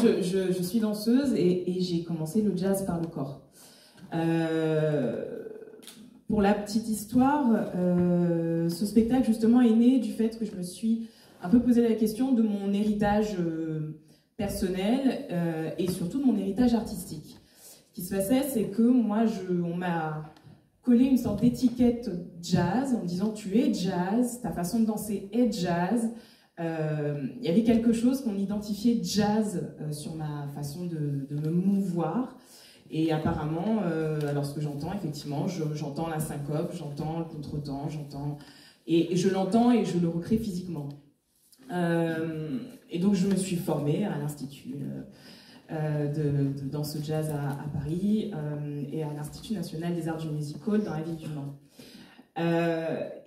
je suis danseuse et j'ai commencé le jazz par le corps. Pour la petite histoire, ce spectacle justement est né du fait que je me suis un peu posé la question de mon héritage personnel et surtout de mon héritage artistique. Ce qui se passait, c'est que moi, on m'a collé une sorte d'étiquette jazz en me disant tu es jazz, ta façon de danser est jazz. Il y avait quelque chose qu'on identifiait jazz sur ma façon de me mouvoir. Et apparemment, alors ce que j'entends, effectivement, j'entends la syncope, j'entends le contretemps, et je l'entends et je le recrée physiquement. Et donc je me suis formée à l'Institut de danse jazz à Paris et à l'Institut national des arts du musical dans la ville du Mans.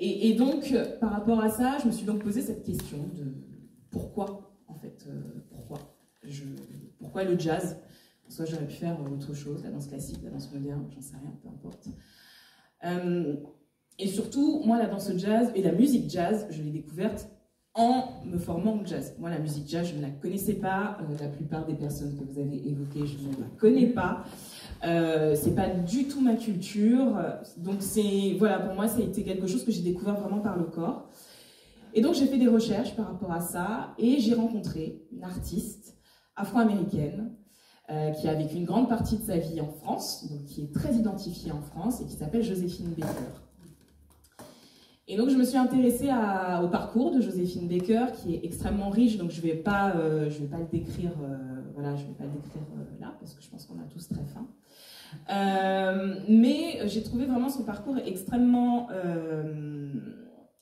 Et donc, par rapport à ça, je me suis donc posé cette question de pourquoi, en fait, pourquoi le jazz? Soit j'aurais pu faire autre chose, la danse classique, la danse moderne, j'en sais rien, peu importe. Et surtout, moi, la danse jazz et la musique jazz, je l'ai découverte en me formant au jazz. Moi, la musique jazz, je ne la connaissais pas. La plupart des personnes que vous avez évoquées, je ne la connais pas. C'est pas du tout ma culture. Donc, voilà, pour moi, ça a été quelque chose que j'ai découvert vraiment par le corps. Et donc, j'ai fait des recherches par rapport à ça et j'ai rencontré une artiste afro-américaine qui a vécu une grande partie de sa vie en France, donc qui est très identifiée en France et qui s'appelle Joséphine Baker. Et donc je me suis intéressée au parcours de Joséphine Baker qui est extrêmement riche, donc je vais pas le décrire, voilà, je vais pas le décrire là parce que je pense qu'on a tous très faim. Mais j'ai trouvé vraiment son parcours extrêmement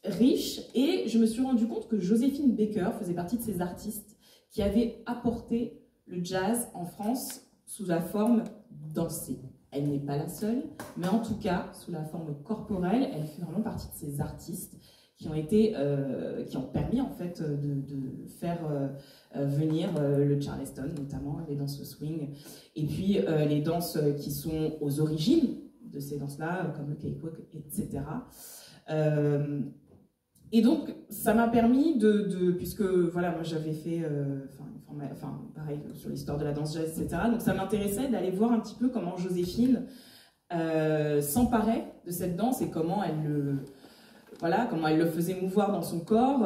riche et je me suis rendu compte que Joséphine Baker faisait partie de ces artistes qui avaient apporté le jazz en France sous la forme dansée. Elle n'est pas la seule, mais en tout cas, sous la forme corporelle, elle fait vraiment partie de ces artistes qui ont permis en fait de faire venir le Charleston, notamment les danses swing, et puis les danses qui sont aux origines de ces danses-là, comme le cakewalk, etc. Et donc, ça m'a permis puisque voilà, moi j'avais fait, pareil, sur l'histoire de la danse jazz, etc. Donc ça m'intéressait d'aller voir un petit peu comment Joséphine s'emparait de cette danse et comment elle le faisait mouvoir dans son corps,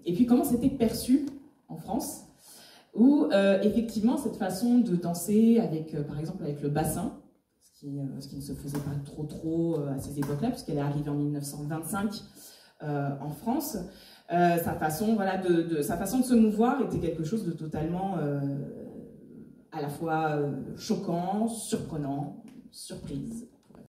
et puis comment c'était perçu en France, où effectivement cette façon de danser par exemple avec le bassin, ce qui ne se faisait pas trop à ces époques-là, puisqu'elle est arrivée en 1925 en France, sa façon de se mouvoir était quelque chose de totalement à la fois choquant, surprenant, surprise.